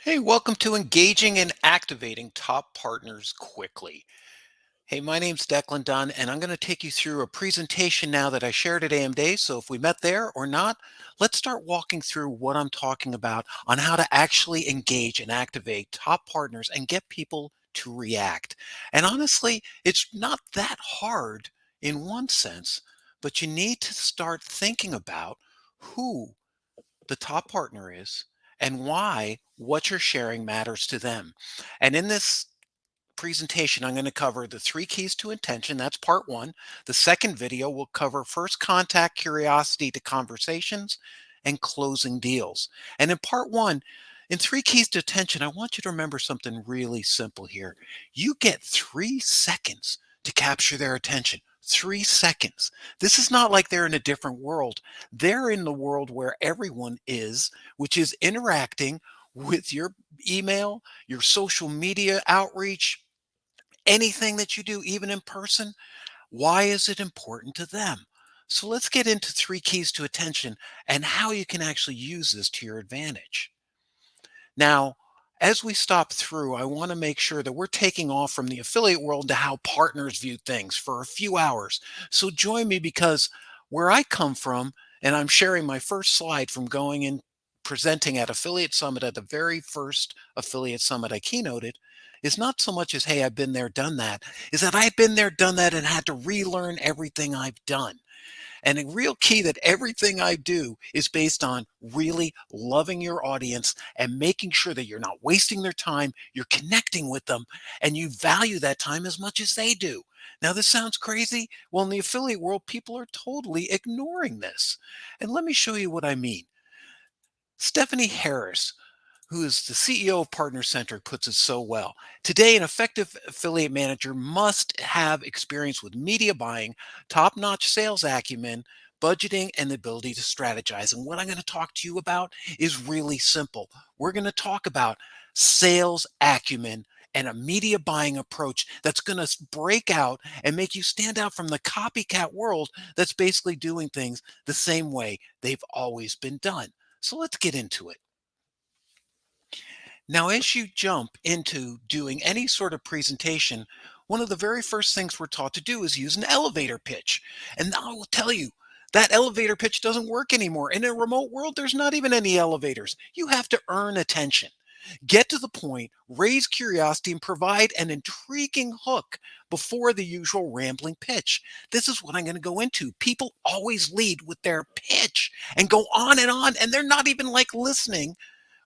Hey, welcome to Engaging and Activating Top Partners Quickly. Hey, my name's Declan Dunn, and I'm going to take you through a presentation now that I shared at AMD. So if we met there or not, let's start walking through what I'm talking about on how to actually engage and activate top partners and get people to react. And honestly, it's not that hard in one sense, but you need to start thinking about who the top partner is and why what you're sharing matters to them. And in this presentation, I'm going to cover the three keys to intention. That's part one. The second video will cover first contact, curiosity to conversations, and closing deals. And in part one, in three keys to attention, I want you to remember something really simple here. You get 3 seconds to capture their attention. 3 seconds. This is not like they're in a different world. They're in the world where everyone is, which is interacting with your email, your social media outreach, anything that you do, even in person. Why is it important to them? So let's get into three keys to attention and how you can actually use this to your advantage. Now, as we stop through, I want to make sure that we're taking off from the affiliate world to how partners view things for a few hours. So join me because where I come from, and I'm sharing my first slide from going and presenting at Affiliate Summit at the very first Affiliate Summit I keynoted, is not so much as, hey, I've been there, done that, is that I've been there, done that, and had to relearn everything I've done. And a real key that everything I do is based on really loving your audience and making sure that you're not wasting their time, you're connecting with them, and you value that time as much as they do. Now, this sounds crazy. Well, in the affiliate world, people are totally ignoring this. And let me show you what I mean. Stephanie Harris, who is the CEO of Partner Centric, puts it so well. Today, an effective affiliate manager must have experience with media buying, top notch sales acumen, budgeting, and the ability to strategize. And what I'm going to talk to you about is really simple. We're going to talk about sales acumen and a media buying approach that's going to break out and make you stand out from the copycat world that's basically doing things the same way they've always been done. So let's get into it. Now, as you jump into doing any sort of presentation, one of the very first things we're taught to do is use an elevator pitch. And I will tell you, that elevator pitch doesn't work anymore. In a remote world, there's not even any elevators. You have to earn attention. Get to the point, raise curiosity, and provide an intriguing hook before the usual rambling pitch. This is what I'm going to go into. People always lead with their pitch and go on, and they're not even like listening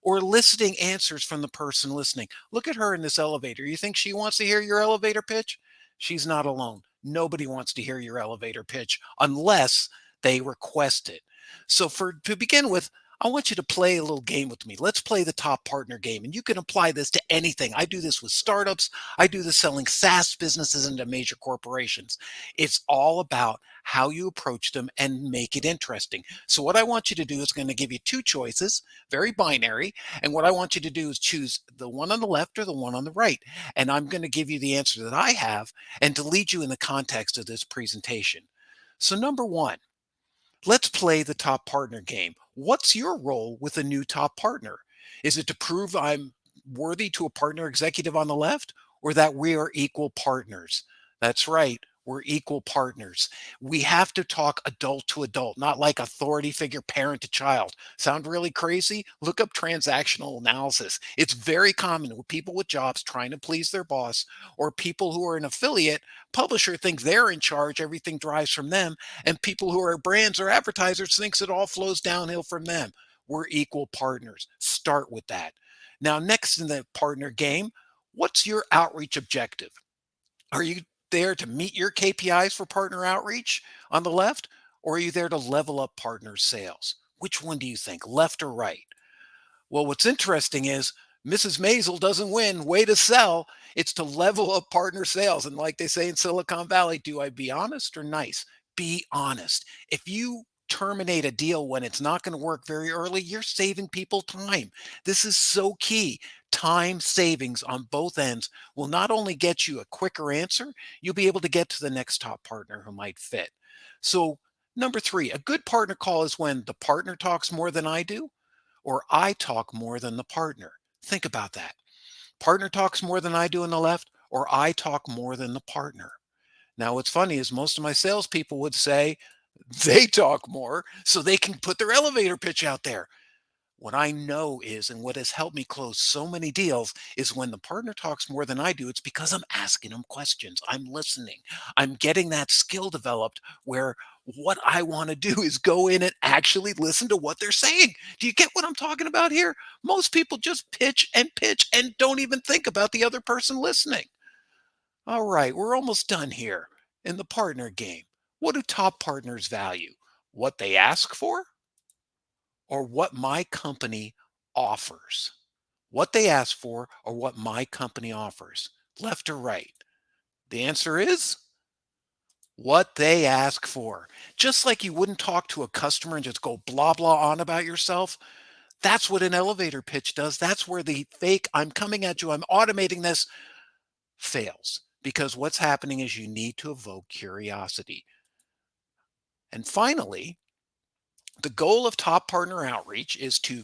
or eliciting answers from the person listening. Look at her in this elevator. You think she wants to hear your elevator pitch? She's not alone. Nobody wants to hear your elevator pitch unless they request it. So for to begin with, I want you to play a little game with me. Let's play the top partner game. And you can apply this to anything. I do this with startups. I do this selling SaaS businesses into major corporations. It's all about how you approach them and make it interesting. So what I want you to do is going to give you two choices, very binary. And what I want you to do is choose the one on the left or the one on the right. And I'm going to give you the answer that I have and to lead you in the context of this presentation. So number one, let's play the top partner game. What's your role with a new top partner? Is it to prove I'm worthy to a partner executive on the left or that we are equal partners? That's right. We're equal partners. We have to talk adult to adult, not like authority figure, parent to child. Sound really crazy? Look up transactional analysis. It's very common with people with jobs trying to please their boss or people who are an affiliate. Publisher think they're in charge, everything drives from them, and people who are brands or advertisers thinks it all flows downhill from them. We're equal partners. Start with that. Now, next in the partner game, what's your outreach objective? Are you there to meet your KPIs for partner outreach on the left, or are you there to level up partner sales? Which one do you think, left or right? Well, what's interesting is Mrs. Maisel doesn't win. Way to sell. It's to level up partner sales. And like they say in Silicon Valley, do I be honest or nice? Be honest. If you terminate a deal when it's not going to work very early, you're saving people time. This is so key. Time savings on both ends will not only get you a quicker answer, you'll be able to get to the next top partner who might fit. So, number three, a good partner call is when the partner talks more than I do or I talk more than the partner. Think about that. Partner talks more than I do on the left, or I talk more than the partner. Now, what's funny is most of my salespeople would say they talk more so they can put their elevator pitch out there. What I know is, and what has helped me close so many deals, is when the partner talks more than I do, it's because I'm asking them questions. I'm listening. I'm getting that skill developed where what I want to do is go in and actually listen to what they're saying. Do you get what I'm talking about here? Most people just pitch and don't even think about the other person listening. All right, we're almost done here in the partner game. What do top partners value? What they ask for or what my company offers? What they ask for or what my company offers? Left or right? The answer is what they ask for. Just like you wouldn't talk to a customer and just go blah, blah on about yourself. That's what an elevator pitch does. That's where the fake, I'm coming at you, I'm automating this fails. Because what's happening is you need to evoke curiosity. And finally, the goal of top partner outreach is to,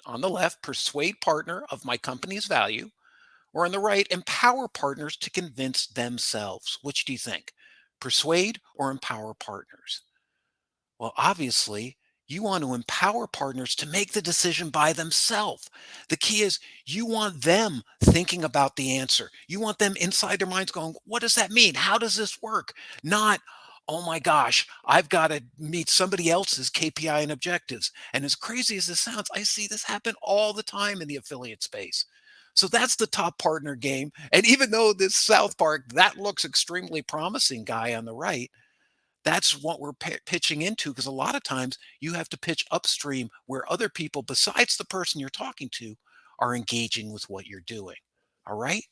on the left, persuade partner of my company's value, or on the right, empower partners to convince themselves. Which do you think? Persuade or empower partners? Well, obviously, you want to empower partners to make the decision by themselves. The key is you want them thinking about the answer. You want them inside their minds going, what does that mean? How does this work? Not, oh my gosh, I've got to meet somebody else's KPI and objectives. And as crazy as this sounds, I see this happen all the time in the affiliate space. So that's the top partner game. And even though this South Park, that looks extremely promising guy on the right, that's what we're pitching into because a lot of times you have to pitch upstream where other people besides the person you're talking to are engaging with what you're doing. All right.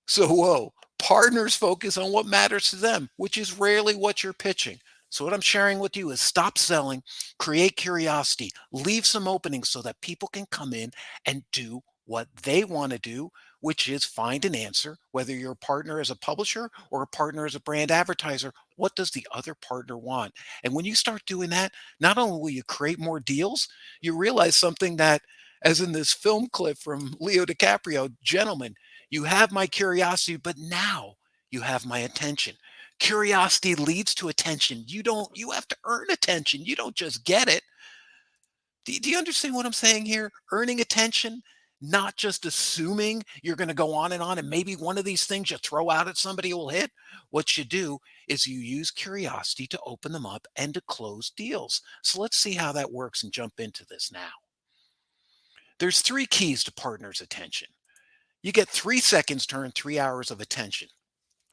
So, whoa, partners focus on what matters to them, which is rarely what you're pitching. So, what I'm sharing with you is stop selling, create curiosity, leave some openings so that people can come in and do what they want to do, which is find an answer, whether you're a partner as a publisher or a partner as a brand advertiser. What does the other partner want? And when you start doing that, not only will you create more deals, you realize something that, as in this film clip from Leo DiCaprio, gentlemen, you have my curiosity, but now you have my attention. Curiosity leads to attention. You have to earn attention. You don't just get it. Do you understand what I'm saying here? Earning attention, not just assuming you're going to go on and maybe one of these things you throw out at somebody will hit. What you do is you use curiosity to open them up and to close deals. So let's see how that works and jump into this now. There's three keys to partners' attention. You get 3 seconds to earn 3 hours of attention.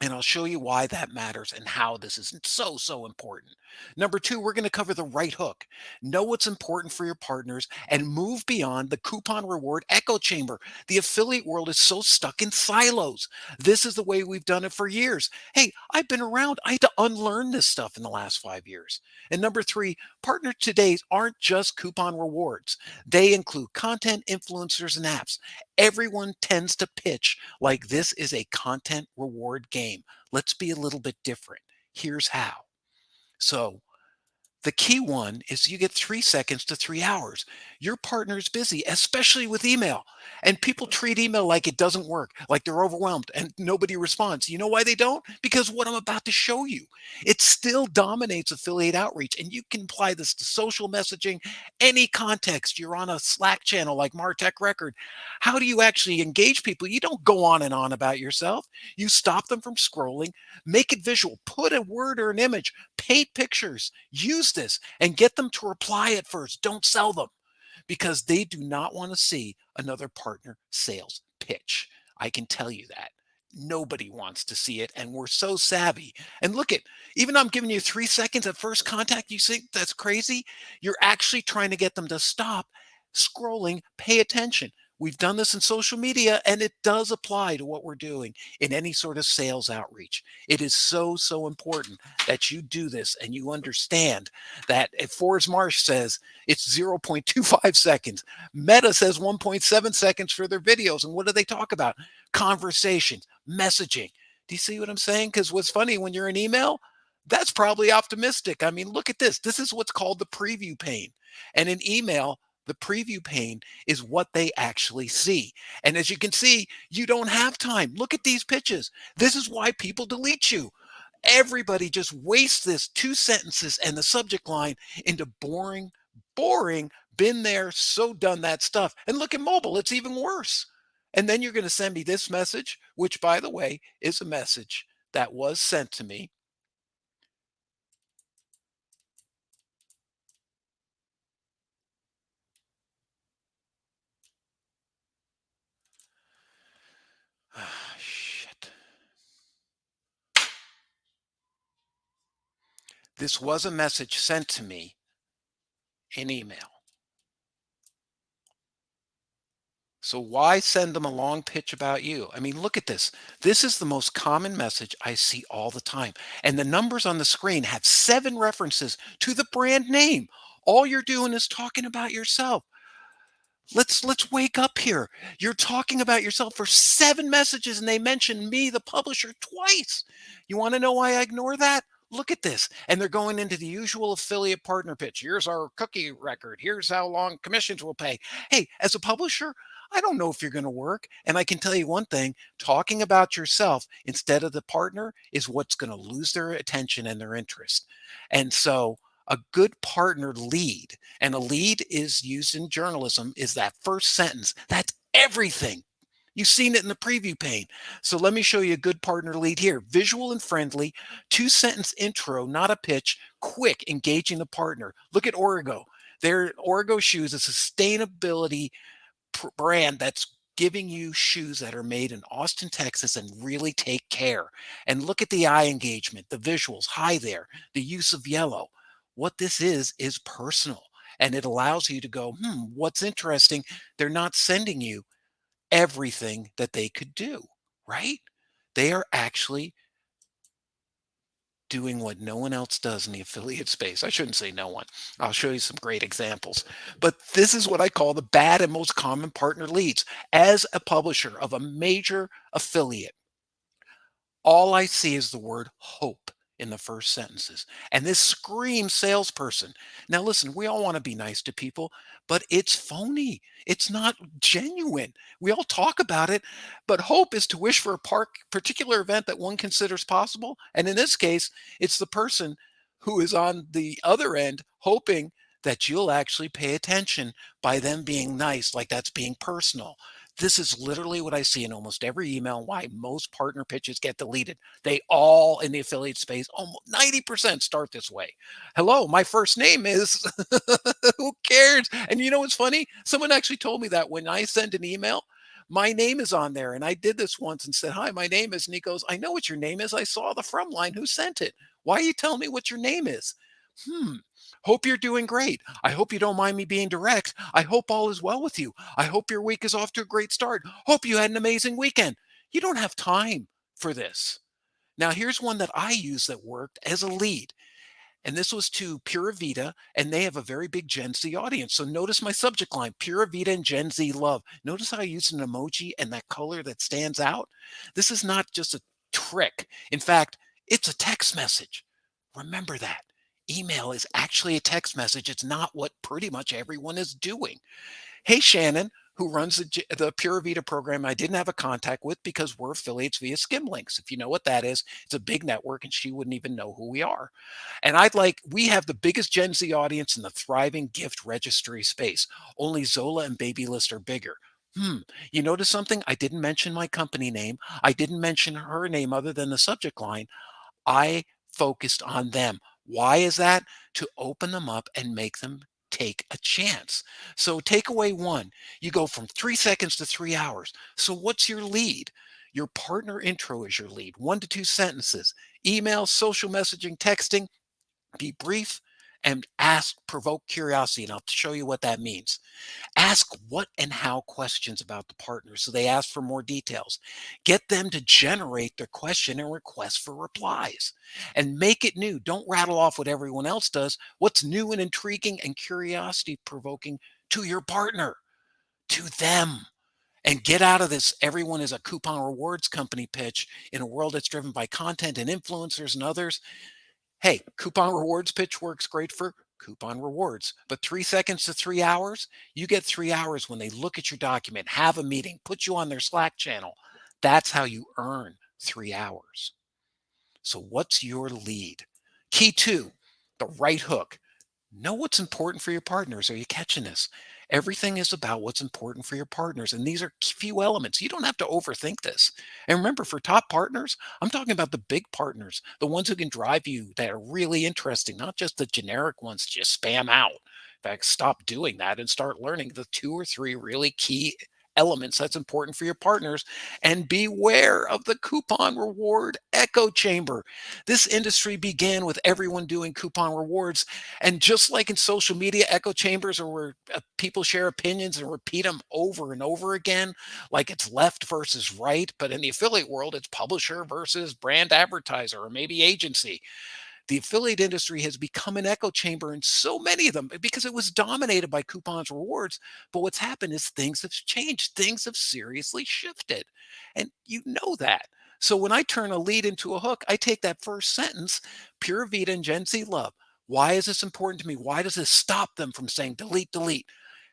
And I'll show you why that matters and how this is so, so important. Number two, we're going to cover the right hook. Know what's important for your partners and move beyond the coupon reward echo chamber. The affiliate world is so stuck in silos. This is the way we've done it for years. Hey, I've been around. I had to unlearn this stuff in the last 5 years. And number three, partner today's aren't just coupon rewards. They include content, influencers, and apps. Everyone tends to pitch like this is a content reward game. Let's be a little bit different. Here's how. So, the key one is you get 3 seconds to 3 hours. Your partner is busy, especially with email. And people treat email like it doesn't work, like they're overwhelmed and nobody responds. You know why they don't? Because what I'm about to show you, it still dominates affiliate outreach. And you can apply this to social messaging, any context. You're on a Slack channel like Martech Record. How do you actually engage people? You don't go on and on about yourself. You stop them from scrolling, make it visual, put a word or an image, paint pictures, use this and get them to reply at first. Don't sell them because they do not want to see another partner sales pitch. I can tell you that. Nobody wants to see it. And we're so savvy. And look at, even though I'm giving you 3 seconds at first contact, you think that's crazy. You're actually trying to get them to stop scrolling, pay attention. We've done this in social media and it does apply to what we're doing in any sort of sales outreach. It is so, so important that you do this and you understand that if Forrest Marsh says it's 0.25 seconds, Meta says 1.7 seconds for their videos. And what do they talk about? Conversations, messaging. Do you see what I'm saying? Because what's funny when you're in email, that's probably optimistic. I mean, look at this. This is what's called the preview pane. And in email, The preview pane is what they actually see. And as you can see, you don't have time. Look at these pitches. This is why people delete you. Everybody just wastes this two sentences and the subject line into boring, been there, so done that stuff. And look at mobile, it's even worse. And then you're going to send me this message, which, by the way, is a message that was sent to me. Ah, shit. This was a message sent to me in email. So why send them a long pitch about you? I mean, look at this. This is the most common message I see all the time. And the numbers on the screen have 7 references to the brand name. All you're doing is talking about yourself. Let's wake up here. You're talking about yourself for 7 messages and they mention me, the publisher, twice. You want to know why I ignore that? Look at this. And they're going into the usual affiliate partner pitch. Here's our cookie record. Here's how long commissions will pay. Hey, as a publisher, I don't know if you're going to work. And I can tell you one thing, talking about yourself instead of the partner is what's going to lose their attention and their interest. And so a good partner lead, and a lead is used in journalism, is that first sentence. That's everything. You've seen it in the preview pane. So let me show you a good partner lead here. Visual and friendly, 2-sentence intro, not a pitch, quick, engaging the partner. Look at Origo. Their Origo shoes, a sustainability brand that's giving you shoes that are made in Austin, Texas and really take care. And look at the eye engagement, the visuals, high there, the use of yellow. What this is personal. And it allows you to go, what's interesting? They're not sending you everything that they could do, right? They are actually doing what no one else does in the affiliate space. I shouldn't say no one. I'll show you some great examples. But this is what I call the bad and most common partner leads. As a publisher of a major affiliate, all I see is the word hope in the first sentences. And this screams salesperson. Now, listen, we all want to be nice to people, but it's phony. It's not genuine. We all talk about it, but hope is to wish for a particular event that one considers possible. And in this case, it's the person who is on the other end hoping that you'll actually pay attention by them being nice, like that's being personal. This is literally what I see in almost every email, why most partner pitches get deleted. They all in the affiliate space, almost 90% start this way. Hello, my first name is, who cares? And you know what's funny? Someone actually told me that when I send an email, my name is on there. And I did this once and said, hi, my name is. And he goes, I know what your name is. I saw the from line. Who sent it? Why are you telling me what your name is? Hmm. Hope you're doing great. I hope you don't mind me being direct. I hope all is well with you. I hope your week is off to a great start. Hope you had an amazing weekend. You don't have time for this. Now, here's one that I use that worked as a lead. And this was to Pura Vida, and they have a very big Gen Z audience. So notice my subject line, Pura Vida and Gen Z love. Notice how I use an emoji and that color that stands out. This is not just a trick. In fact, it's a text message. Remember that. Email is actually a text message. It's not what pretty much everyone is doing. Hey, Shannon, who runs the Pura Vida program I didn't have a contact with because we're affiliates via Skimlinks. If you know what that is, it's a big network and she wouldn't even know who we are. And we have the biggest Gen Z audience in the thriving gift registry space. Only Zola and Babylist are bigger. You notice something? I didn't mention my company name. I didn't mention her name other than the subject line. I focused on them. Why is that? To open them up and make them take a chance. So takeaway 1, you go from 3 seconds to 3 hours. So what's your lead? Your partner intro is your lead. 1 to 2 sentences. Email, social messaging, texting, be brief and provoke curiosity. And I'll show you what that means. Ask what and how questions about the partner so they ask for more details. Get them to generate their question and request for replies. And make it new. Don't rattle off what everyone else does. What's new and intriguing and curiosity provoking to your partner, to them. And get out of this everyone is a coupon rewards company pitch in a world that's driven by content and influencers and others. Hey, coupon rewards pitch works great for coupon rewards. But 3 seconds to 3 hours, you get 3 hours when they look at your document, have a meeting, put you on their Slack channel. That's how you earn 3 hours. So, what's your lead? Key two, the right hook. Know what's important for your partners. Are you catching this? Everything is about what's important for your partners. And these are few elements. You don't have to overthink this. And remember, for top partners, I'm talking about the big partners, the ones who can drive you that are really interesting, not just the generic ones just spam out. In fact, stop doing that and start learning the two or three really key elements that's important for your partners, and beware of the coupon reward echo chamber. This industry began with everyone doing coupon rewards, and just like in social media echo chambers, or where people share opinions and repeat them over and over again, like it's left versus right, but in the affiliate world, it's publisher versus brand advertiser or maybe agency. The affiliate industry has become an echo chamber in so many of them because it was dominated by coupons rewards. But what's happened is things have changed. Things have seriously shifted. And you know that. So when I turn a lead into a hook, I take that first sentence, Pure Vita and Gen Z love. Why is this important to me? Why does this stop them from saying delete, delete?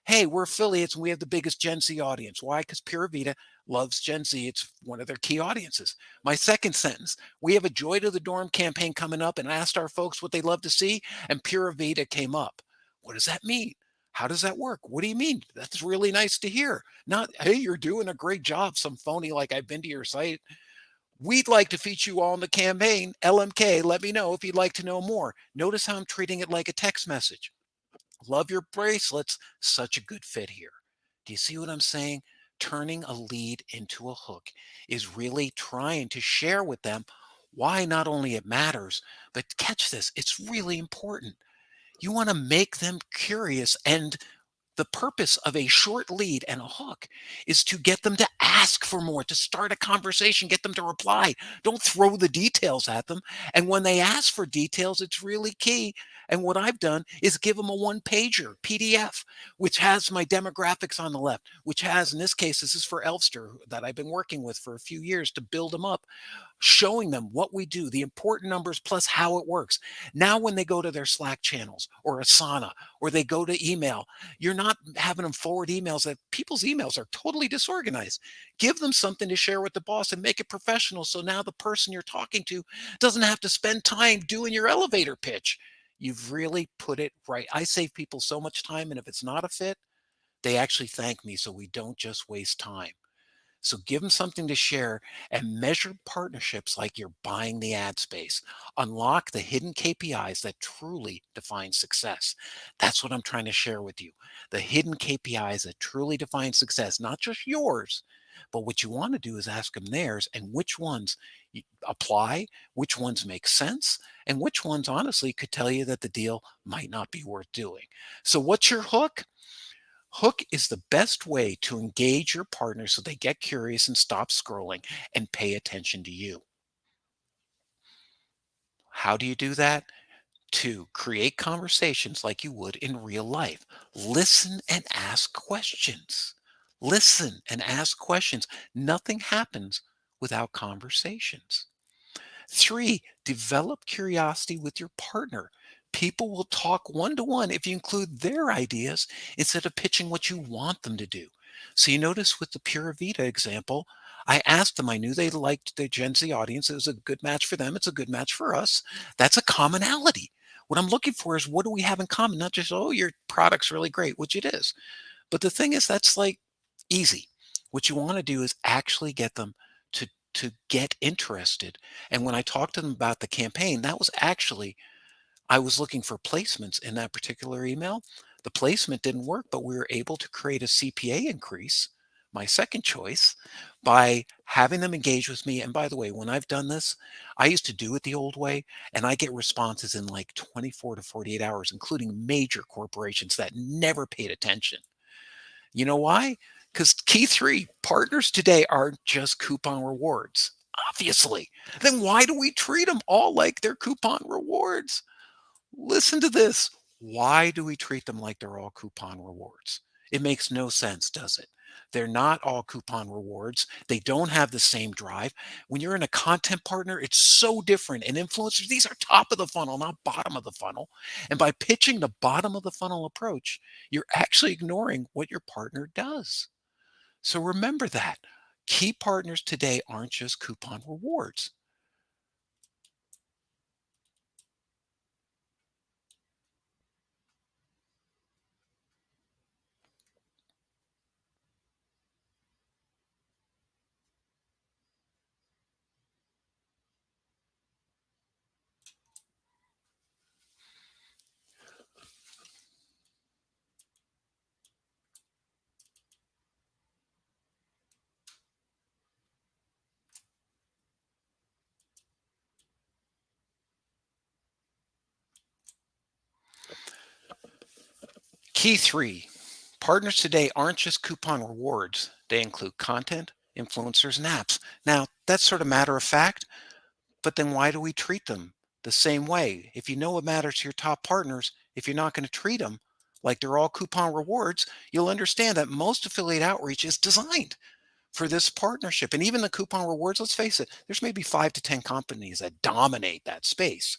Hey, we're affiliates and we have the biggest Gen Z audience. Why? Because Pure Vita loves Gen Z. It's one of their key audiences. My second sentence, we have a Joy to the Dorm campaign coming up and asked our folks what they love to see, and Pura Vida came up. What does that mean? How does that work? What do you mean? That's really nice to hear. Not, hey, you're doing a great job. Some phony, like I've been to your site. We'd like to feature you all in the campaign. LMK, let me know if you'd like to know more. Notice how I'm treating it like a text message. Love your bracelets. Such a good fit here. Do you see what I'm saying? Turning a lead into a hook is really trying to share with them why not only it matters, but catch this, it's really important. You want to make them curious, and the purpose of a short lead and a hook is to get them to ask for more, to start a conversation, get them to reply. Don't throw the details at them. And when they ask for details, it's really key. And what I've done is give them a one pager PDF, which has my demographics on the left, which has, in this case, this is for Elfster that I've been working with for a few years to build them up, showing them what we do, the important numbers plus how it works. Now, when they go to their Slack channels or Asana, or they go to email, you're not having them forward emails that people's emails are totally disorganized. Give them something to share with the boss and make it professional. So now the person you're talking to doesn't have to spend time doing your elevator pitch. You've really put it right. I save people so much time. And if it's not a fit, they actually thank me. So we don't just waste time. So give them something to share and measure partnerships like you're buying the ad space. Unlock the hidden KPIs that truly define success. That's what I'm trying to share with you. The hidden KPIs that truly define success, not just yours, but what you want to do is ask them theirs, and which ones apply, which ones make sense, and which ones honestly could tell you that the deal might not be worth doing. So what's your hook? Hook is the best way to engage your partner so they get curious and stop scrolling and pay attention to you. How do you do that? To create conversations like you would in real life. Listen and ask questions. Listen and ask questions. Nothing happens without conversations. Three, develop curiosity with your partner. People will talk one to one if you include their ideas instead of pitching what you want them to do. So you notice with the Pura Vida example, I asked them, I knew they liked the Gen Z audience. It was a good match for them. It's a good match for us. That's a commonality. What I'm looking for is what do we have in common? Not just, oh, your product's really great, which it is. But the thing is, that's like easy. What you want to do is actually get them to get interested. And when I talked to them about the campaign, that was actually, I was looking for placements in that particular email. The placement didn't work, but we were able to create a CPA increase, my second choice, by having them engage with me. And by the way, when I've done this, I used to do it the old way, and I get responses in like 24 to 48 hours, including major corporations that never paid attention. You know why? Because key three, partners today aren't just coupon rewards. Obviously. Then why do we treat them all like they're coupon rewards? Listen to this. Why do we treat them like they're all coupon rewards? It makes no sense, does it? They're not all coupon rewards. They don't have the same drive. When you're in a content partner, it's so different. And influencers, these are top of the funnel, not bottom of the funnel. And by pitching the bottom of the funnel approach, you're actually ignoring what your partner does. So remember that. Key partners today aren't just coupon rewards. Key three, partners today aren't just coupon rewards. They include content, influencers, and apps. Now, that's sort of matter of fact, but then why do we treat them the same way? If you know what matters to your top partners, if you're not going to treat them like they're all coupon rewards, you'll understand that most affiliate outreach is designed for this partnership. And even the coupon rewards, let's face it, there's maybe 5 to 10 companies that dominate that space.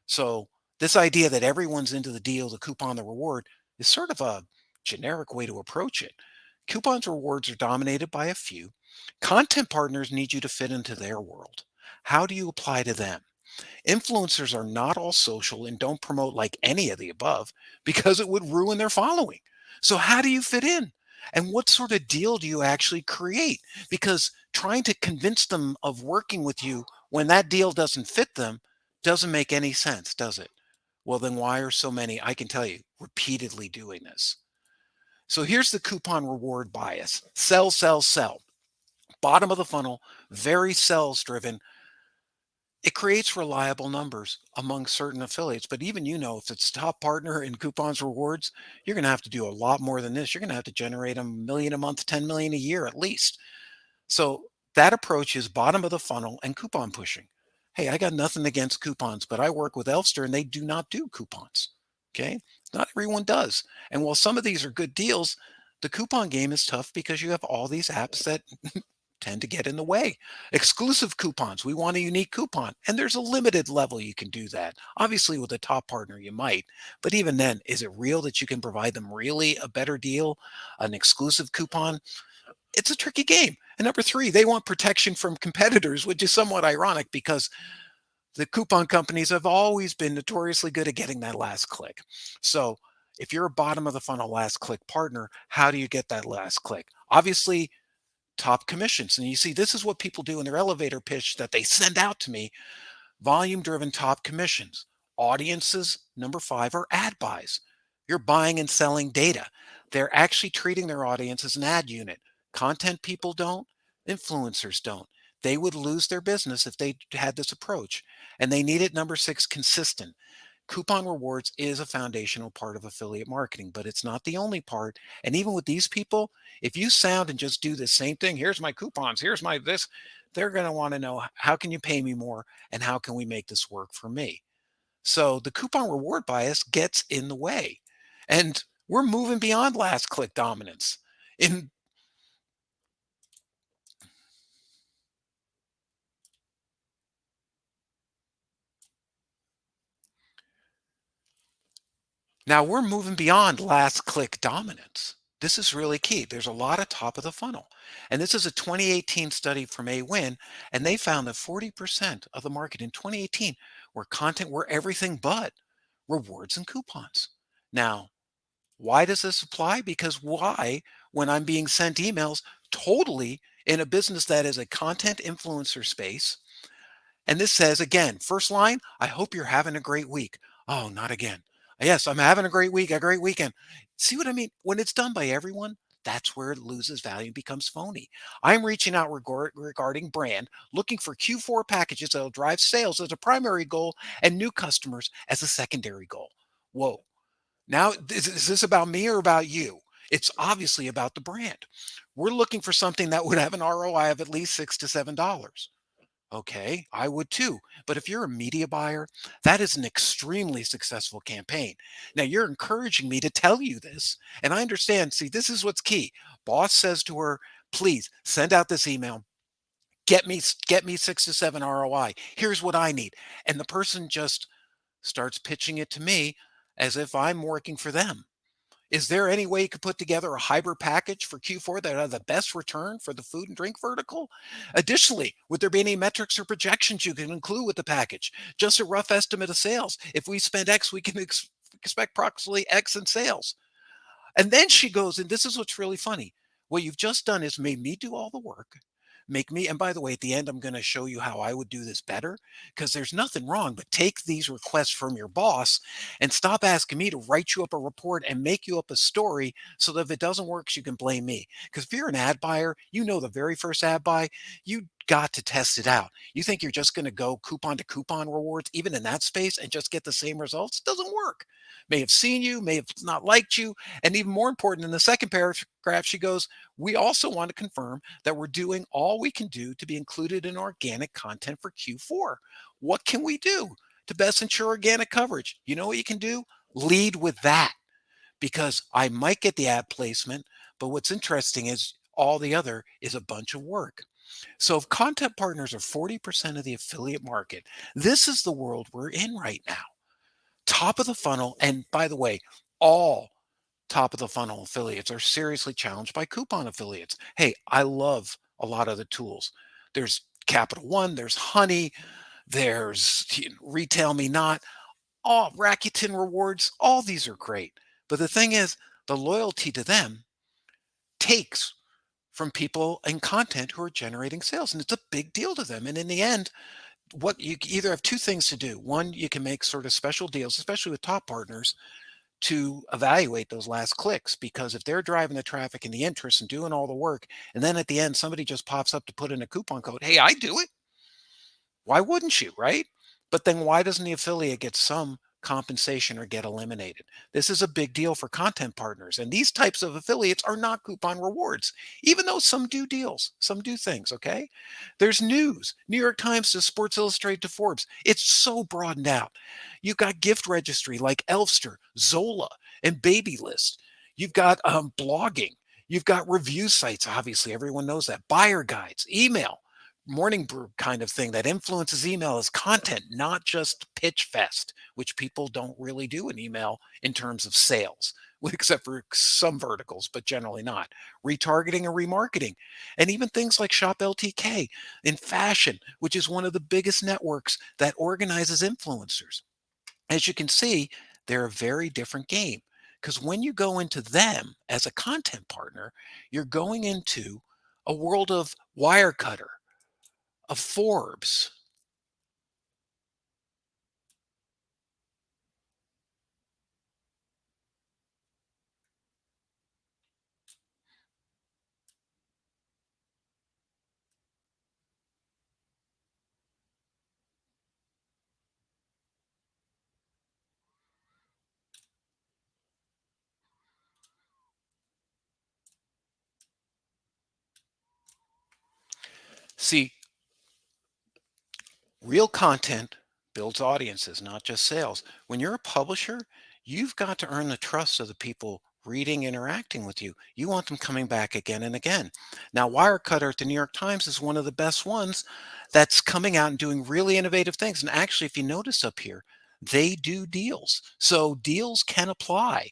So this idea that everyone's into the deal, the coupon, the reward is sort of a generic way to approach it. Coupons rewards are dominated by a few. Content partners need you to fit into their world. How do you apply to them? Influencers are not all social and don't promote like any of the above because it would ruin their following. So, how do you fit in? And what sort of deal do you actually create? Because trying to convince them of working with you when that deal doesn't fit them doesn't make any sense, does it? Well, then why are so many, I can tell you, repeatedly doing this? So, here's the coupon reward bias: sell, sell, sell. Bottom of the funnel, very sales driven. It creates reliable numbers among certain affiliates. But even if it's top partner in coupons rewards, you're going to have to do a lot more than this. You're going to have to generate a million a month, 10 million a year at least. So that approach is bottom of the funnel and coupon pushing. Hey, I got nothing against coupons, but I work with Elfster and they do not do coupons. Okay. Not everyone does. And while some of these are good deals, the coupon game is tough because you have all these apps that tend to get in the way. Exclusive coupons. We want a unique coupon. And there's a limited level you can do that. Obviously, with a top partner, you might. But even then, is it real that you can provide them really a better deal? An exclusive coupon? It's a tricky game. And number three, they want protection from competitors, which is somewhat ironic because the coupon companies have always been notoriously good at getting that last click. So if you're a bottom of the funnel last click partner, how do you get that last click? Obviously, top commissions. And you see, this is what people do in their elevator pitch that they send out to me: volume driven top commissions. Audiences, number five, are ad buys. You're buying and selling data. They're actually treating their audience as an ad unit. Content people don't, influencers don't. They would lose their business if they had this approach. And they need it, number six, consistent. Coupon rewards is a foundational part of affiliate marketing, but it's not the only part. And even with these people, if you sound and just do the same thing, here's my coupons, here's my this, they're going to want to know, how can you pay me more and how can we make this work for me? So the coupon reward bias gets in the way. And we're moving beyond last click dominance. In Now we're moving beyond last click dominance. This is really key. There's a lot of top of the funnel. And this is a 2018 study from A and they found that 40% of the market in 2018 were everything but rewards and coupons. Now, why does this apply? Because why, when I'm being sent emails totally in a business that is a content influencer space, and this says, again, first line, I hope you're having a great week. Oh, not again. Yes, I'm having a great week, a great weekend. See what I mean? When it's done by everyone, that's where it loses value and becomes phony. I'm reaching out regarding brand, looking for Q4 packages that'll drive sales as a primary goal and new customers as a secondary goal. Whoa. Now, is this about me or about you? It's obviously about the brand. We're looking for something that would have an ROI of at least $6 to $7. Okay, I would too. But if you're a media buyer, that is an extremely successful campaign. Now, you're encouraging me to tell you this, and I understand. See, this is what's key. Boss says to her, please send out this email. Get me 6 to 7 ROI. Here's what I need. And the person just starts pitching it to me as if I'm working for them. Is there any way you could put together a hybrid package for Q4 that have the best return for the food and drink vertical? Additionally, would there be any metrics or projections you can include with the package? Just a rough estimate of sales. If we spend X, we can expect approximately X in sales. And then she goes, and this is what's really funny. What you've just done is made me do all the work. Make me, and by the way, at the end, I'm going to show you how I would do this better because there's nothing wrong, but take these requests from your boss and stop asking me to write you up a report and make you up a story so that if it doesn't work, you can blame me. Because if you're an ad buyer, you know the very first ad buy, you got to test it out. You think you're just going to go coupon to coupon rewards, even in that space, and just get the same results? It doesn't work. May have seen you, may have not liked you, and even more important, in the second paragraph, she goes, we also want to confirm that we're doing all we can do to be included in organic content for Q4. What can we do to best ensure organic coverage? You know what you can do? Lead with that because I might get the ad placement, but what's interesting is all the other is a bunch of work. So if content partners are 40% of the affiliate market, this is the world we're in right now. Top of the funnel. And by the way, all top of the funnel affiliates are seriously challenged by coupon affiliates. Hey, I love a lot of the tools. There's Capital One, there's Honey, there's Retail Me Not, all Rakuten Rewards, all these are great. But the thing is, the loyalty to them takes from people and content who are generating sales. And it's a big deal to them. And in the end, what you either have two things to do. One, you can make sort of special deals, especially with top partners, to evaluate those last clicks because if they're driving the traffic and the interest and doing all the work, and then at the end somebody just pops up to put in a coupon code, hey, I do it. Why wouldn't you, right? But then why doesn't the affiliate get some compensation or get eliminated? This is a big deal for content partners. And these types of affiliates are not coupon rewards, even though some do deals, some do things, okay? There's news, New York Times to Sports Illustrated to Forbes. It's so broadened out. You've got gift registry like Elfster, Zola, and Babylist. You've got blogging. You've got review sites. Obviously, everyone knows that. Buyer guides, email morning brew kind of thing that influences email as content, not just pitch fest, which people don't really do in email in terms of sales, except for some verticals, but generally not. Retargeting and remarketing, and even things like Shop LTK in fashion, which is one of the biggest networks that organizes influencers. As you can see, they're a very different game because when you go into them as a content partner, you're going into a world of Wirecutter, of Forbes. See, real content builds audiences, not just sales. When you're a publisher, you've got to earn the trust of the people reading, interacting with you. You want them coming back again and again. Now, Wirecutter at the New York Times is one of the best ones that's coming out and doing really innovative things. And actually, if you notice up here, they do deals. So deals can apply.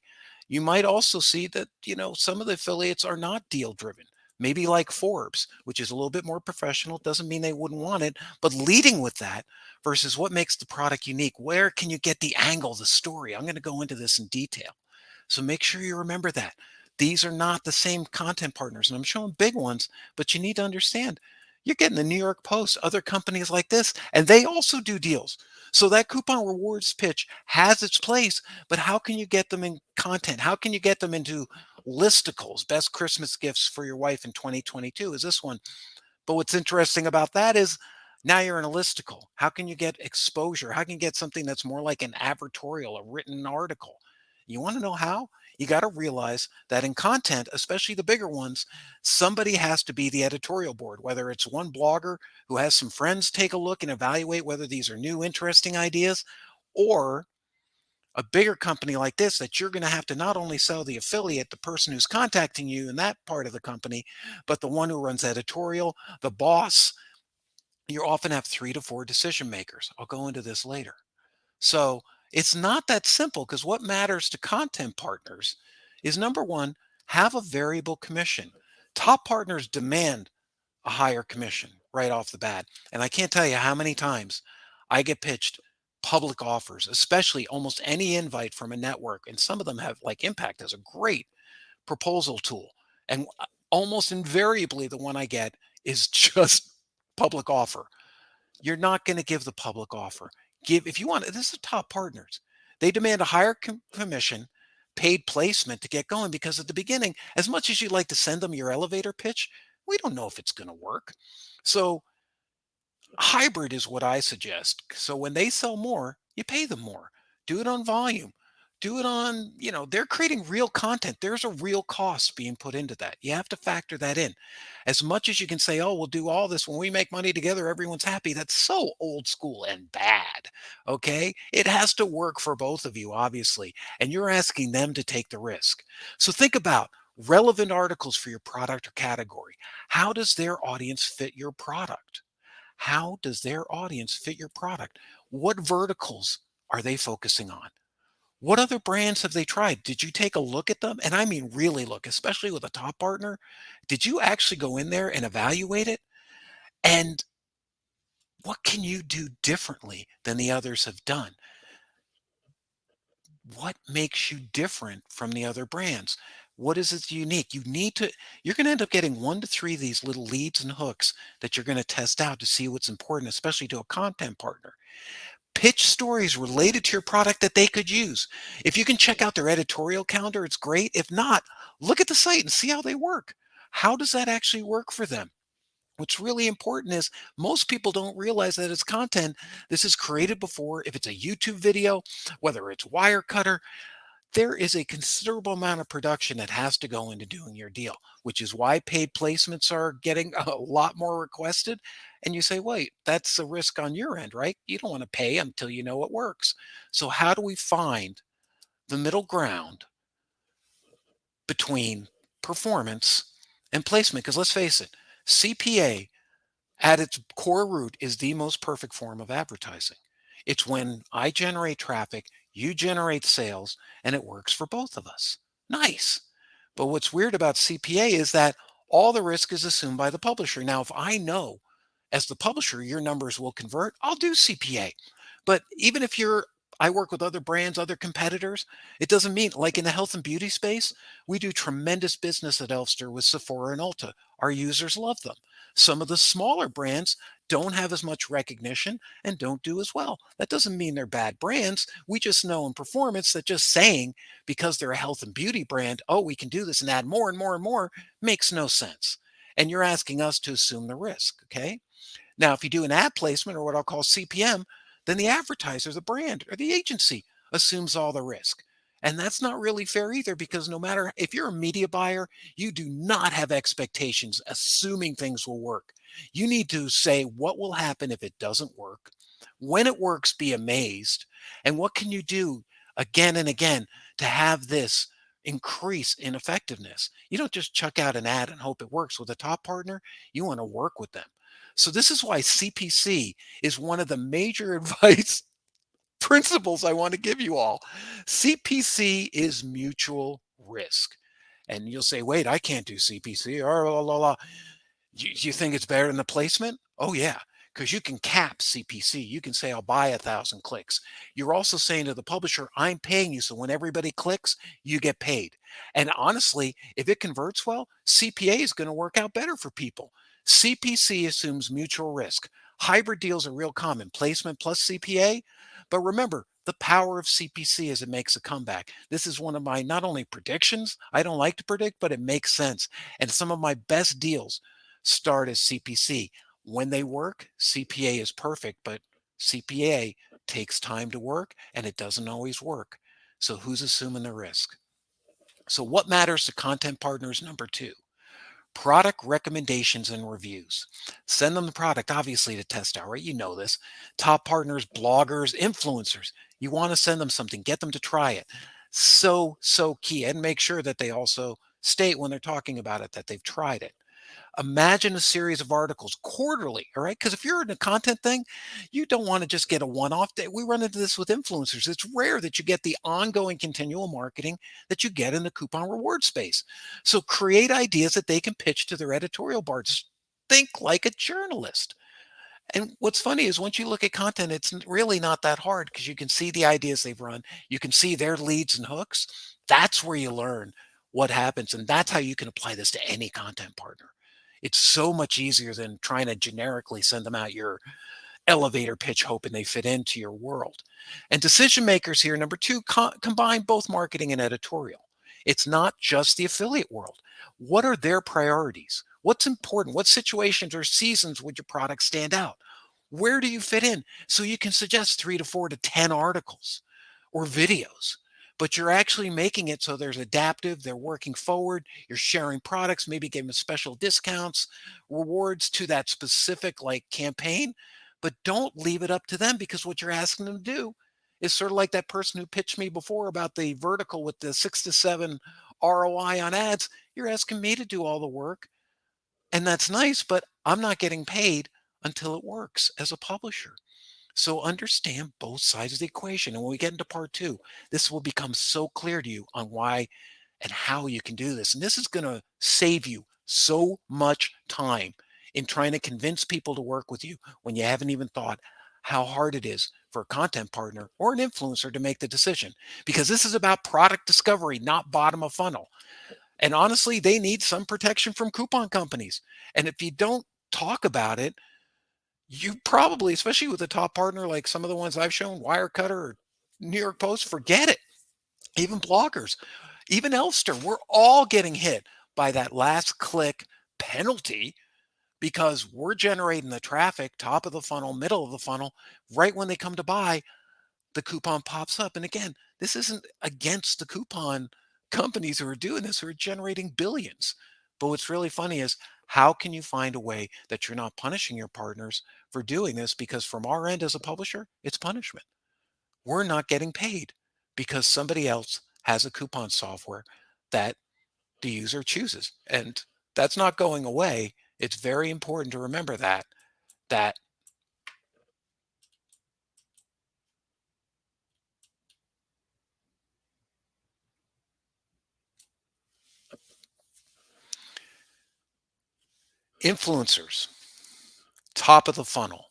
You might also see that, some of the affiliates are not deal driven. Maybe like Forbes, which is a little bit more professional, doesn't mean they wouldn't want it, but leading with that versus what makes the product unique. Where can you get the angle, the story? I'm going to go into this in detail. So make sure you remember that. These are not the same content partners. And I'm showing big ones, but you need to understand you're getting the New York Post, other companies like this, and they also do deals. So that coupon rewards pitch has its place, but how can you get them in content? How can you get them into listicles? Best Christmas gifts for your wife in 2022 is this one. But what's interesting about that is now you're in a listicle. How can you get exposure? How can you get something that's more like an advertorial, a written article? You want to know how? You got to realize that in content, especially the bigger ones, somebody has to be the editorial board, whether it's one blogger who has some friends take a look and evaluate whether these are new, interesting ideas, or a bigger company like this that you're going to have to not only sell the affiliate, the person who's contacting you in that part of the company, but the one who runs editorial, the boss. You often have 3 to 4 decision makers. I'll go into this later. So it's not that simple because what matters to content partners is number one, have a variable commission. Top partners demand a higher commission right off the bat. And I can't tell you how many times I get pitched public offers, especially almost any invite from a network. And some of them have like Impact as a great proposal tool. And almost invariably, the one I get is just public offer. You're not going to give the public offer. Give if you want. This is top partners. They demand a higher commission, paid placement to get going because at the beginning, as much as you like to send them your elevator pitch, we don't know if it's going to work. So hybrid is what I suggest. So when they sell more, you pay them more. Do it on volume. Do it on, they're creating real content. There's a real cost being put into that. You have to factor that in. As much as you can say, oh, we'll do all this when we make money together, everyone's happy. That's so old school and bad. Okay. It has to work for both of you, obviously. And you're asking them to take the risk. So think about relevant articles for your product or category. How does their audience fit your product? How does their audience fit your product? What verticals are they focusing on? What other brands have they tried? Did you take a look at them? And I mean, really look, especially with a top partner. Did you actually go in there and evaluate it? And what can you do differently than the others have done? What makes you different from the other brands? What is it unique? You're going to end up getting 1 to 3 of these little leads and hooks that you're going to test out to see what's important, especially to a content partner. Pitch stories related to your product that they could use. If you can check out their editorial calendar, it's great. If not, look at the site and see how they work. How does that actually work for them? What's really important is most people don't realize that it's content. This is created before. If it's a YouTube video, whether it's Wirecutter, there is a considerable amount of production that has to go into doing your deal, which is why paid placements are getting a lot more requested. And you say, wait, that's a risk on your end, right? You don't want to pay until you know it works. So, how do we find the middle ground between performance and placement? Because let's face it, CPA at its core root is the most perfect form of advertising. It's when I generate traffic, you generate sales, and it works for both of us. Nice. But what's weird about CPA is that all the risk is assumed by the publisher. Now, if I know as the publisher your numbers will convert, I'll do CPA. But even if I work with other brands, other competitors, it doesn't mean like in the health and beauty space, we do tremendous business at Elfster with Sephora and Ulta. Our users love them. Some of the smaller brands don't have as much recognition and don't do as well. That doesn't mean they're bad brands. We just know in performance that just saying because they're a health and beauty brand, oh, we can do this and add more and more and more makes no sense. And you're asking us to assume the risk. Okay. Now, if you do an ad placement or what I'll call CPM, then the advertiser, the brand, or the agency assumes all the risk. And that's not really fair either because no matter if you're a media buyer, you do not have expectations assuming things will work. You need to say what will happen if it doesn't work. When it works, be amazed. And what can you do again and again to have this increase in effectiveness? You don't just chuck out an ad and hope it works with a top partner. You want to work with them. So this is why CPC is one of the major advice principles I want to give you all. CPC is mutual risk. And you'll say, wait, I can't do CPC. Or, la, la, la. You think it's better than the placement? Oh, yeah, because you can cap CPC. You can say, I'll buy 1,000 clicks. You're also saying to the publisher, I'm paying you. So when everybody clicks, you get paid. And honestly, if it converts well, CPA is going to work out better for people. CPC assumes mutual risk. Hybrid deals are real common, placement plus CPA. But remember, the power of CPC as it makes a comeback. This is one of my not only predictions, I don't like to predict, but it makes sense. And some of my best deals start as CPC. When they work, CPA is perfect, but CPA takes time to work and it doesn't always work. So who's assuming the risk? So, what matters to content partners? Number two, product recommendations and reviews. Send them the product, obviously, to test out, right? You know this. Top partners, bloggers, influencers. You want to send them something, get them to try it. So key. And make sure that they also state when they're talking about it that they've tried it. Imagine a series of articles quarterly, all right? Because if you're in a content thing, you don't want to just get a one off day. We run into this with influencers. It's rare that you get the ongoing continual marketing that you get in the coupon reward space. So create ideas that they can pitch to their editorial boards. Think like a journalist. And what's funny is once you look at content, it's really not that hard because you can see the ideas they've run. You can see their leads and hooks. That's where you learn what happens. And that's how you can apply this to any content partner. It's so much easier than trying to generically send them out your elevator pitch hoping they fit into your world. And decision makers here, number two, combine both marketing and editorial. It's not just the affiliate world. What are their priorities? What's important? What situations or seasons would your product stand out? Where do you fit in? So you can suggest 3 to 4 to 10 articles or videos, but you're actually making it so there's adaptive, they're working forward, you're sharing products, maybe giving them special discounts, rewards to that specific like campaign, but don't leave it up to them because what you're asking them to do is sort of like that person who pitched me before about the vertical with the 6 to 7 ROI on ads. You're asking me to do all the work, and that's nice, but I'm not getting paid until it works as a publisher. So understand both sides of the equation. And when we get into part two, this will become so clear to you on why and how you can do this. And this is going to save you so much time in trying to convince people to work with you when you haven't even thought how hard it is for a content partner or an influencer to make the decision. Because this is about product discovery, not bottom of funnel. And honestly, they need some protection from coupon companies. And if you don't talk about it, you probably, especially with a top partner like some of the ones I've shown, Wirecutter or New York Post, forget it. Even bloggers, even Elster, we're all getting hit by that last click penalty because we're generating the traffic, top of the funnel, middle of the funnel. Right when they come to buy, the coupon pops up. And again, this isn't against the coupon companies who are doing this, who are generating billions. But what's really funny is how can you find a way that you're not punishing your partners for doing this? Because from our end as a publisher, it's punishment. We're not getting paid because somebody else has a coupon software that the user chooses. And that's not going away. It's very important to remember that influencers, top of the funnel.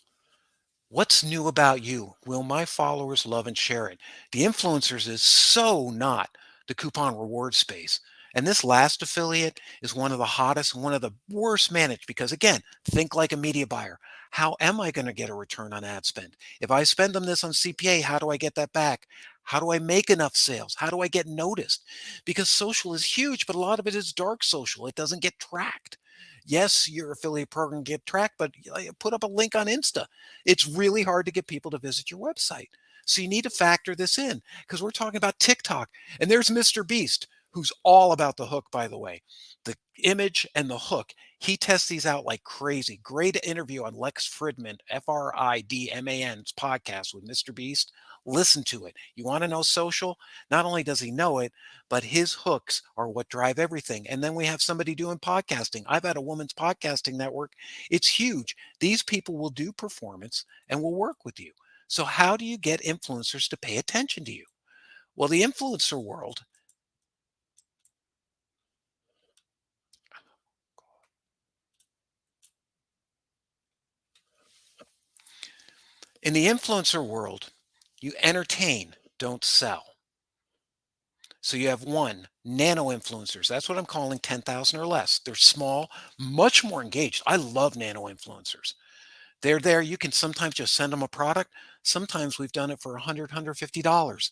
What's new about you? Will my followers love and share it? The influencers is so not the coupon reward space. And this last affiliate is one of the hottest, one of the worst managed because, again, think like a media buyer. How am I going to get a return on ad spend? If I spend them this on CPA, how do I get that back? How do I make enough sales? How do I get noticed? Because social is huge, but a lot of it is dark social. It doesn't get tracked. Yes, your affiliate program get tracked, but put up a link on Insta. It's really hard to get people to visit your website. So you need to factor this in because we're talking about TikTok. And there's Mr. Beast, who's all about the hook, by the way. The image and the hook. He tests these out like crazy. Great interview on Lex Fridman, Fridman's podcast with Mr. Beast. Listen to it. You want to know social? Not only does he know it, but his hooks are what drive everything. And then we have somebody doing podcasting. I've had a woman's podcasting network. It's huge. These people will do performance and will work with you. So, how do you get influencers to pay attention to you? Well, the influencer world, in the influencer world, you entertain, don't sell. So you have one, nano influencers. That's what I'm calling 10,000 or less. They're small, much more engaged. I love nano influencers. They're there. You can sometimes just send them a product. Sometimes we've done it for $100, $150.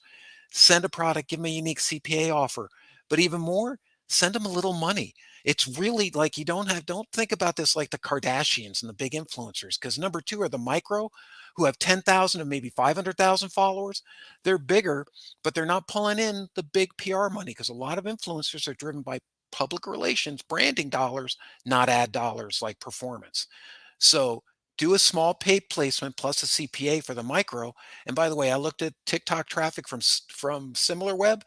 Send a product, give them a unique CPA offer. But even more, Send them a little money. It's really like don't think about this like the Kardashians and the big influencers, because number two are the micro who have 10,000 and maybe 500,000 followers. They're bigger, but they're not pulling in the big PR money because a lot of influencers are driven by public relations, branding dollars, not ad dollars like performance. So do a small paid placement plus a CPA for the micro. And by the way, I looked at TikTok traffic from SimilarWeb.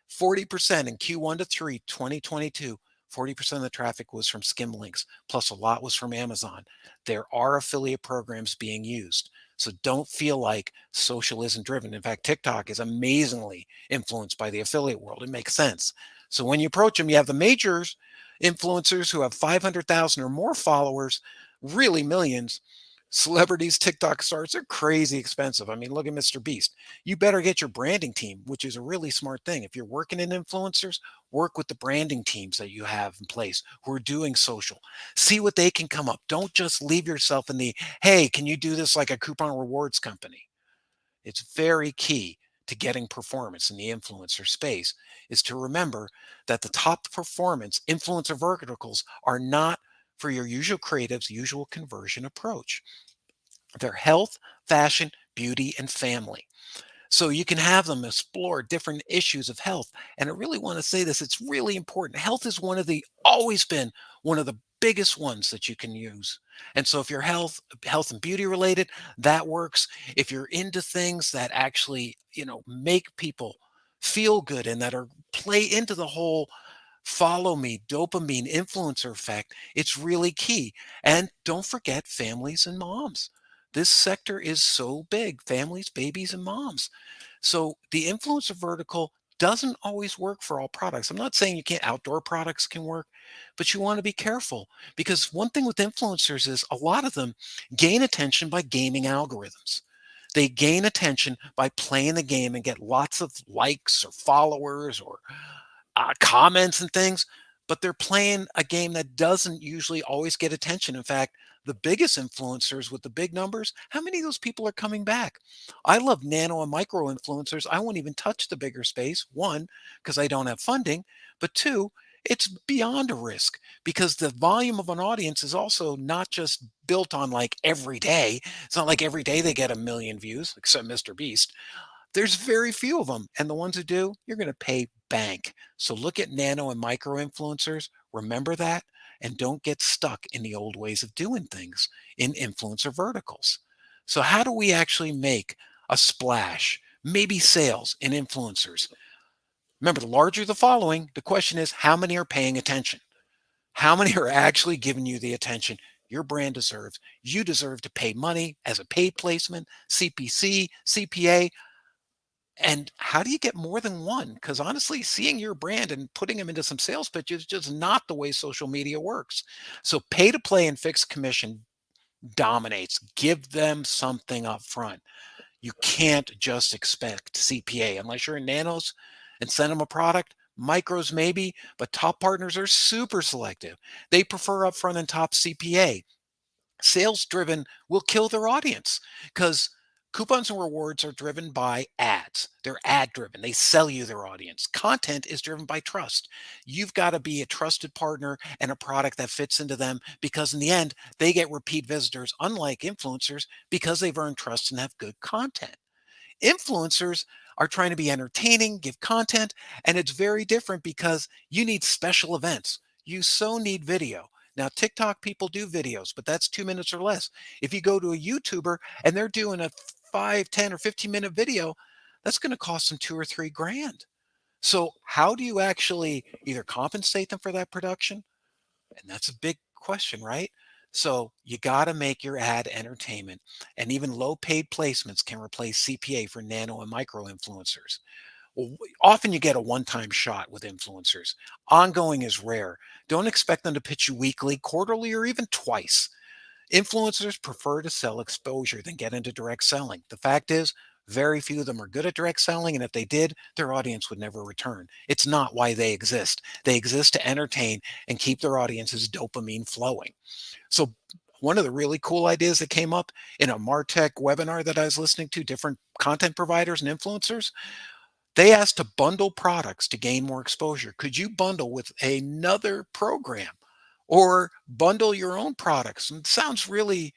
40% in Q1 to 3, 2022. 40% of the traffic was from skim links, plus a lot was from Amazon. There are affiliate programs being used. So don't feel like social isn't driven. In fact, TikTok is amazingly influenced by the affiliate world. It makes sense. So when you approach them, you have the majors influencers who have 500,000 or more followers, really millions. Celebrities, TikTok stars are crazy expensive. I mean, look at Mr. Beast. You better get your branding team, which is a really smart thing. If you're working in influencers, work with the branding teams that you have in place who are doing social. See what they can come up. Don't just leave yourself in the, hey, can you do this like a coupon rewards company? It's very key to getting performance in the influencer space is to remember that the top performance influencer verticals are not for your usual creatives, usual conversion approach. They're health, fashion, beauty, and family. So you can have them explore different issues of health. And I really want to say this, it's really important. Health is always been one of the biggest ones that you can use. And so if you're health and beauty related, that works. If you're into things that actually, make people feel good and that are play into the whole follow me dopamine influencer effect, it's really key. And don't forget families and moms. This sector is so big, families, babies, and moms. So the influencer vertical doesn't always work for all products. I'm not saying you can't, outdoor products can work, but you want to be careful because one thing with influencers is a lot of them gain attention by gaming algorithms. They gain attention by playing the game and get lots of likes or followers or comments and things, but they're playing a game that doesn't usually always get attention. In fact, the biggest influencers with the big numbers, how many of those people are coming back? I love nano and micro influencers. I won't even touch the bigger space. One, because I don't have funding, but two, it's beyond a risk because the volume of an audience is also not just built on like every day. It's not like every day they get a million views, except Mr. Beast. There's very few of them, and the ones who do, you're gonna pay bank. So look at nano and micro influencers, remember that, and don't get stuck in the old ways of doing things in influencer verticals. So how do we actually make a splash, maybe sales in influencers? Remember, the larger the following, the question is how many are paying attention? How many are actually giving you the attention your brand deserves? You deserve to pay money as a paid placement, CPC, CPA, and how do you get more than one? Because honestly, seeing your brand and putting them into some sales pitches is just not the way social media works. So pay to play and fixed commission dominates. Give them something up front. You can't just expect CPA unless you're in nanos and send them a product. Micros maybe, but top partners are super selective. They prefer upfront and top CPA. Sales driven will kill their audience because coupons and rewards are driven by ads. They're ad driven. They sell you their audience. Content is driven by trust. You've got to be a trusted partner and a product that fits into them because in the end, they get repeat visitors, unlike influencers, because they've earned trust and have good content. Influencers are trying to be entertaining, give content, and it's very different because you need special events. You so need video. Now, TikTok people do videos, but that's 2 minutes or less. If you go to a YouTuber and they're doing a 5, 10, or 15-minute video, that's going to cost them 2 or 3 grand. So, how do you actually either compensate them for that production? And that's a big question, right? So you got to make your ad entertainment. And even low paid placements can replace CPA for nano and micro influencers. Well, often you get a one time shot with influencers. Ongoing is rare. Don't expect them to pitch you weekly, quarterly, or even twice. Influencers prefer to sell exposure than get into direct selling. The fact is, very few of them are good at direct selling, and if they did, their audience would never return. It's not why they exist. They exist to entertain and keep their audience's dopamine flowing. So, one of the really cool ideas that came up in a Martech webinar that I was listening to, different content providers and influencers, They asked to bundle products to gain more exposure. Could you bundle with another program or bundle your own products? And it sounds really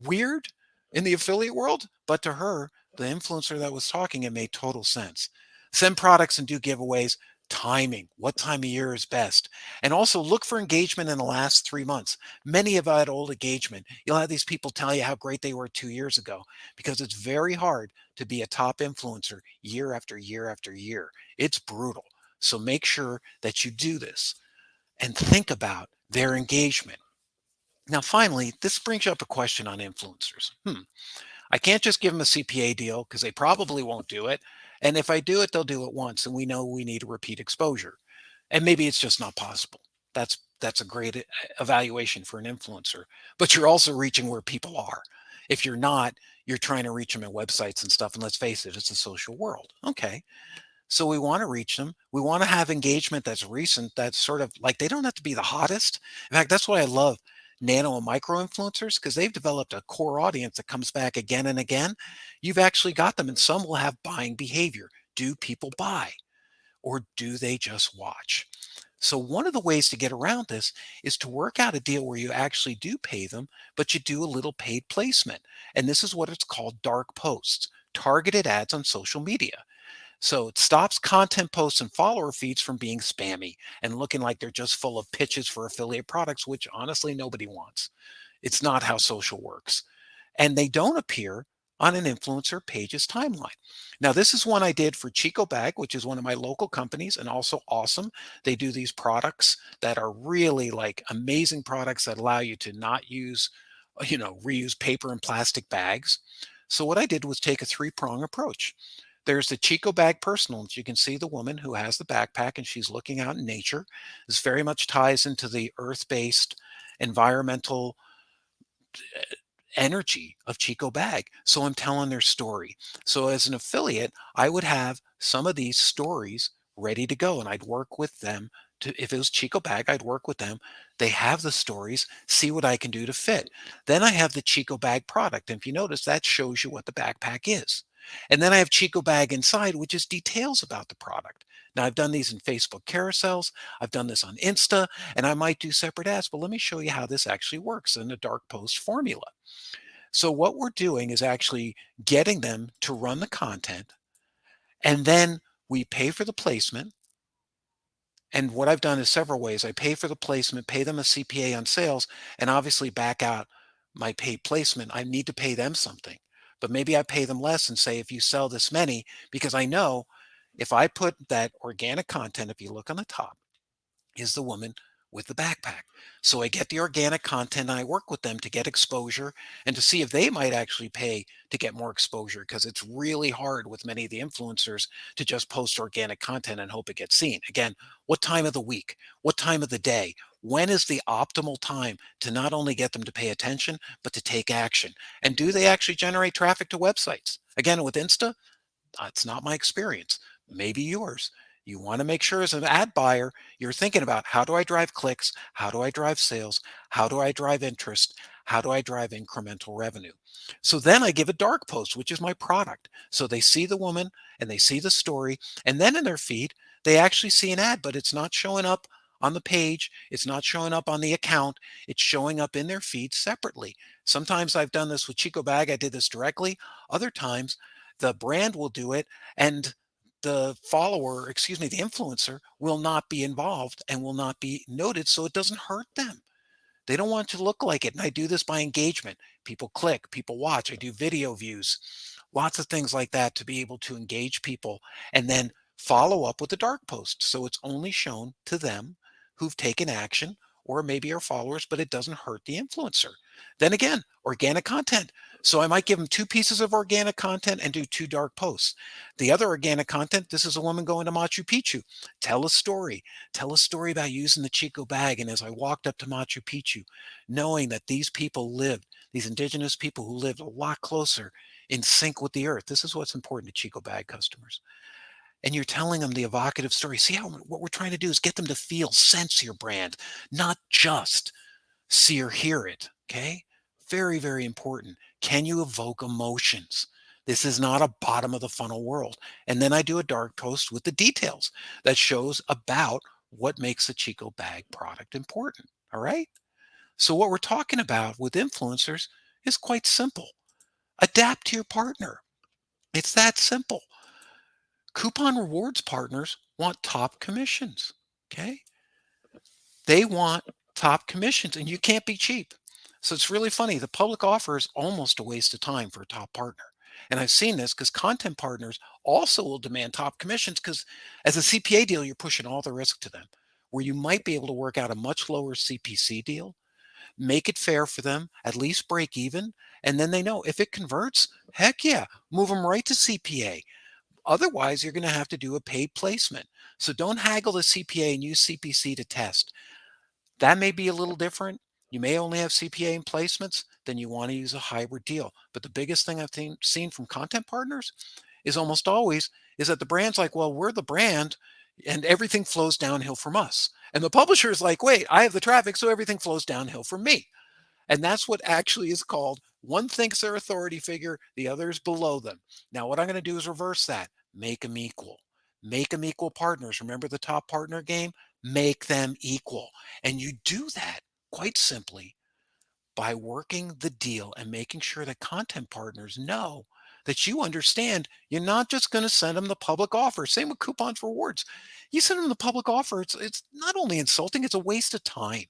weird in the affiliate world, but to her, the influencer that was talking, it made total sense. Send products and do giveaways. Timing, what time of year is best? And also look for engagement in the last 3 months. Many have had old engagement. You'll have these people tell you how great they were 2 years ago because it's very hard to be a top influencer year after year after year. It's brutal. So make sure that you do this and think about their engagement. Now, finally, this brings up a question on influencers. I can't just give them a CPA deal because they probably won't do it. And if I do it, they'll do it once. And we know we need a repeat exposure. And maybe it's just not possible. That's a great evaluation for an influencer. But you're also reaching where people are. If you're not, you're trying to reach them at websites and stuff. And let's face it, it's a social world. Okay. So we want to reach them. We want to have engagement that's recent, that's sort of like they don't have to be the hottest. In fact, that's why I love nano and micro influencers because they've developed a core audience that comes back again and again. You've actually got them, and some will have buying behavior. Do people buy or do they just watch? So, one of the ways to get around this is to work out a deal where you actually do pay them, but you do a little paid placement. And this is what it's called dark posts, targeted ads on social media. So it stops content posts and follower feeds from being spammy and looking like they're just full of pitches for affiliate products, which honestly nobody wants. It's not how social works. And they don't appear on an influencer page's timeline. Now, this is one I did for Chico Bag, which is one of my local companies and also awesome. They do these products that are really like amazing products that allow you to not use, reuse paper and plastic bags. So what I did was take a three-prong approach. There's the Chico Bag Personal. As you can see, the woman who has the backpack and she's looking out in nature. This very much ties into the earth-based environmental energy of Chico Bag. So I'm telling their story. So as an affiliate, I would have some of these stories ready to go and I'd work with them to, if it was Chico Bag, I'd work with them. They have the stories, see what I can do to fit. Then I have the Chico Bag product. And if you notice, that shows you what the backpack is. And then I have Chico Bag inside, which is details about the product. Now, I've done these in Facebook carousels. I've done this on Insta, and I might do separate ads, but let me show you how this actually works in a dark post formula. So what we're doing is actually getting them to run the content, and then we pay for the placement. And what I've done is several ways. I pay for the placement, pay them a CPA on sales, and obviously back out my paid placement. I need to pay them something. But maybe I pay them less and say, if you sell this many, because I know if I put that organic content, if you look on the top, is the woman with the backpack. So I get the organic content and I work with them to get exposure and to see if they might actually pay to get more exposure because it's really hard with many of the influencers to just post organic content and hope it gets seen. Again, what time of the week? What time of the day? When is the optimal time to not only get them to pay attention, but to take action? And do they actually generate traffic to websites? Again, with Insta, it's not my experience. Maybe yours. You want to make sure as an ad buyer, you're thinking about how do I drive clicks? How do I drive sales? How do I drive interest? How do I drive incremental revenue? So then I give a dark post, which is my product. So they see the woman and they see the story. And then in their feed, they actually see an ad, but it's not showing up on the page. It's not showing up on the account. It's showing up in their feed separately. Sometimes I've done this with Chico Bag. I did this directly. Other times the brand will do it and the follower, excuse me, the influencer will not be involved and will not be noted so it doesn't hurt them. They don't want to look like it. And I do this by engagement. People click, people watch. I do video views, lots of things like that to be able to engage people and then follow up with a dark post. So it's only shown to them who've taken action or maybe are followers, but it doesn't hurt the influencer. Then again, organic content. So I might give them two pieces of organic content and do two dark posts. The other organic content, this is a woman going to Machu Picchu. Tell a story. Tell a story about using the Chico bag. And as I walked up to Machu Picchu, knowing that these people lived, these indigenous people who lived a lot closer in sync with the earth. This is what's important to Chico bag customers. And you're telling them the evocative story. See how what we're trying to do is get them to feel, sense your brand, not just see or hear it. Okay. Very, very important. Can you evoke emotions? This is not a bottom of the funnel world. And then I do a dark post with the details that shows about what makes a Chico bag product important. All right. So, what we're talking about with influencers is quite simple. Adapt to your partner. It's that simple. Coupon rewards partners want top commissions. Okay. They want top commissions, and you can't be cheap. So it's really funny. The public offer is almost a waste of time for a top partner. And I've seen this because content partners also will demand top commissions because as a CPA deal, you're pushing all the risk to them. Where you might be able to work out a much lower CPC deal, make it fair for them, at least break even. And then they know if it converts, heck yeah, move them right to CPA. Otherwise, you're going to have to do a paid placement. So don't haggle the CPA and use CPC to test. That may be a little different. You may only have CPA in placements, then you want to use a hybrid deal. But the biggest thing I've seen from content partners is almost always is that the brand's like, well, we're the brand and everything flows downhill from us. And the publisher is like, wait, I have the traffic, so everything flows downhill from me. And that's what actually is called one thinks they're authority figure, the other is below them. Now, what I'm going to do is reverse that, make them equal. Make them equal partners. Remember the top partner game? Make them equal. And you do that quite simply by working the deal and making sure that content partners know that you understand you're not just going to send them the public offer. Same with coupons for rewards. You send them the public offer, it's not only insulting, it's a waste of time.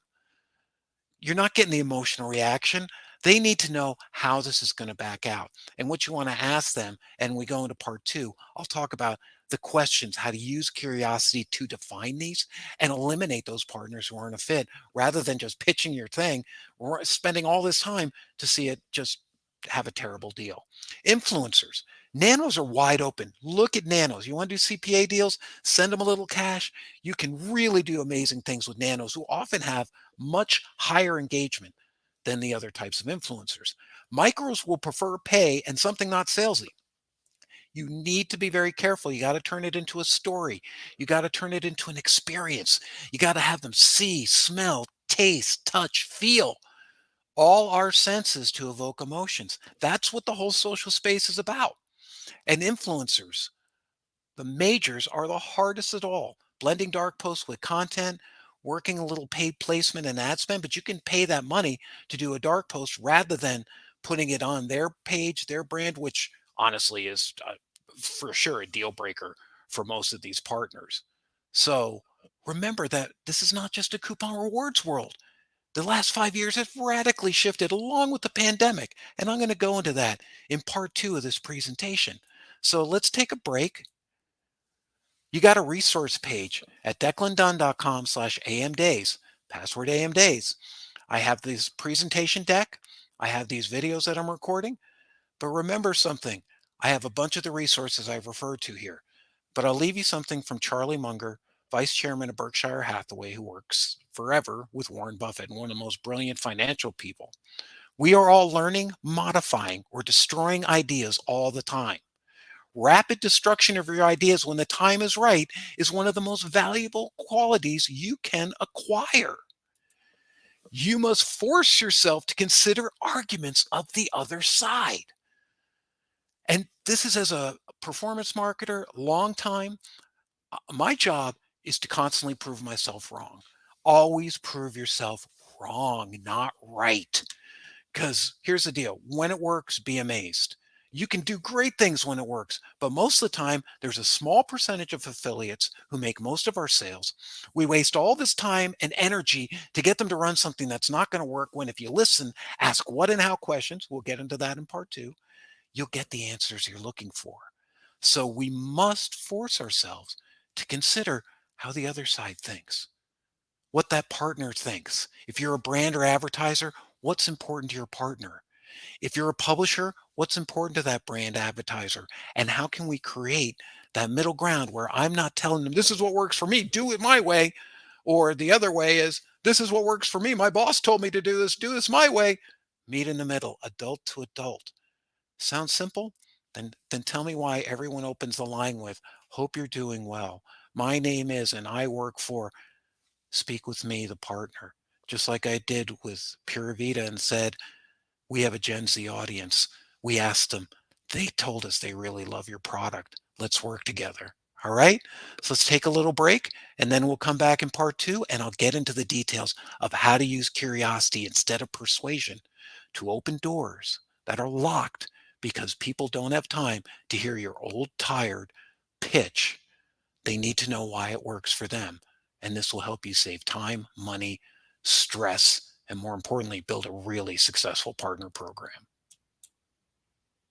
You're not getting the emotional reaction. They need to know how this is going to back out and what you want to ask them. And we go into part two. I'll talk about the questions, how to use curiosity to define these and eliminate those partners who aren't a fit rather than just pitching your thing or spending all this time to see it just have a terrible deal. Influencers. Nanos are wide open. Look at nanos. You want to do CPA deals? Send them a little cash. You can really do amazing things with nanos who often have much higher engagement than the other types of influencers. Micros will prefer pay and something not salesy. You need to be very careful. You got to turn it into a story. You got to turn it into an experience. You got to have them see, smell, taste, touch, feel all our senses to evoke emotions. That's what the whole social space is about. And influencers, the majors are the hardest at all. Blending dark posts with content, working a little paid placement and ad spend, but you can pay that money to do a dark post rather than putting it on their page, their brand, which honestly is for sure a deal breaker for most of these partners. So remember that this is not just a coupon rewards world. The last 5 years have radically shifted along with the pandemic. And I'm going to go into that in part two of this presentation. So let's take a break. You got a resource page at declandunn.com/amdays, password amdays. I have this presentation deck. I have these videos that I'm recording. But remember something, I have a bunch of the resources I've referred to here. But I'll leave you something from Charlie Munger, Vice Chairman of Berkshire Hathaway, who works forever with Warren Buffett and one of the most brilliant financial people. We are all learning, modifying, or destroying ideas all the time. Rapid destruction of your ideas when the time is right is one of the most valuable qualities you can acquire. You must force yourself to consider arguments of the other side. And this is as a performance marketer, long time. My job is to constantly prove myself wrong. Always prove yourself wrong, not right. Because here's the deal, when it works, be amazed. You can do great things when it works, but most of the time, there's a small percentage of affiliates who make most of our sales. We waste all this time and energy to get them to run something that's not going to work when, if you listen, ask what and how questions, we'll get into that in part two, you'll get the answers you're looking for. So we must force ourselves to consider how the other side thinks, what that partner thinks. If you're a brand or advertiser, what's important to your partner? If you're a publisher, what's important to that brand advertiser? And how can we create that middle ground where I'm not telling them, this is what works for me, do it my way. Or the other way is, this is what works for me. My boss told me to do this my way. Meet in the middle, adult to adult. Sounds simple? Then tell me why everyone opens the line with, hope you're doing well. My name is, and I work for, speak with me, the partner. Just like I did with Pura Vida and said, we have a Gen Z audience. We asked them, They told us they really love your product. Let's work together. All right. So let's take a little break and then we'll come back in part two and I'll get into the details of how to use curiosity instead of persuasion to open doors that are locked because people don't have time to hear your old, tired pitch. They need to know why it works for them. And this will help you save time, money, stress, and more importantly, build a really successful partner program.